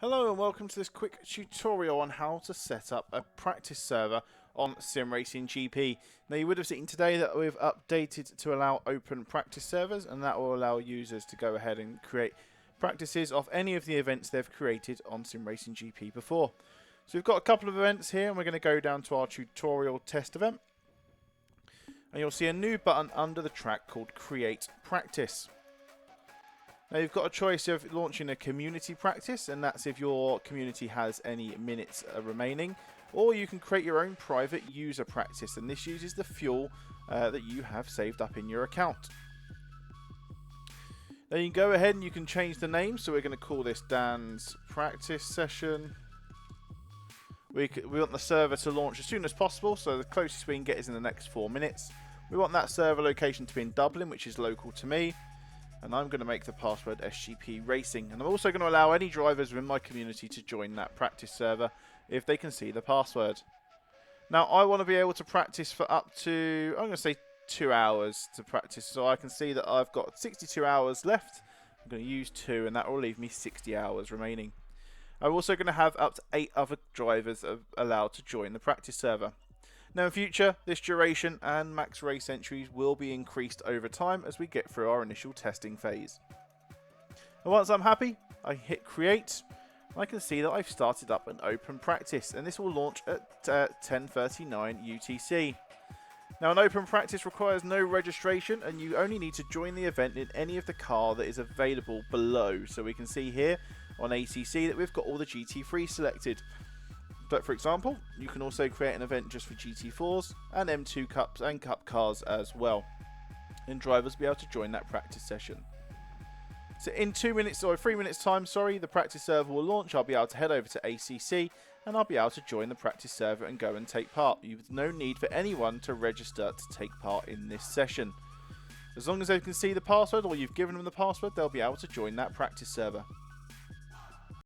Hello and welcome to this quick tutorial on how to set up a practice server on Simracing.GP. Now you would have seen today that we've updated to allow open practice servers, and that will allow users to go ahead and create practices of any of the events they've created on Simracing.GP before. So we've got a couple of events here, and we're going to go down to our tutorial test event. And you'll see a new button under the track called Create Practice. Now you've got a choice of launching a community practice, and that's if your community has any minutes remaining, or you can create your own private user practice, and this uses the fuel that you have saved up in your account. Now you can go ahead and you can change the name, so we're going to call this Dan's practice session. We want the server to launch as soon as possible, so the closest we can get is in the next 4 minutes. We want that server location to be in Dublin, which is local to me. And I'm going to make the password SGP Racing. And I'm also going to allow any drivers within my community to join that practice server if they can see the password. Now I want to be able to practice for up to, I'm going to say 2 hours to practice. So I can see that I've got 62 hours left. I'm going to use 2 and that will leave me 60 hours remaining. I'm also going to have up to 8 other drivers allowed to join the practice server. Now in future, this duration and max race entries will be increased over time as we get through our initial testing phase. And once I'm happy, I hit create. I can see that I've started up an open practice, and this will launch at 10:39 UTC. Now an open practice requires no registration, and you only need to join the event in any of the car that is available below. So we can see here on ACC that we've got all the GT3 selected. But for example, you can also create an event just for GT4s and M2 Cups and Cup cars as well. And drivers will be able to join that practice session. So in 3 minutes time, the practice server will launch. I'll be able to head over to ACC and I'll be able to join the practice server and go and take part. You've no need for anyone to register to take part in this session. As long as they can see the password or you've given them the password, they'll be able to join that practice server.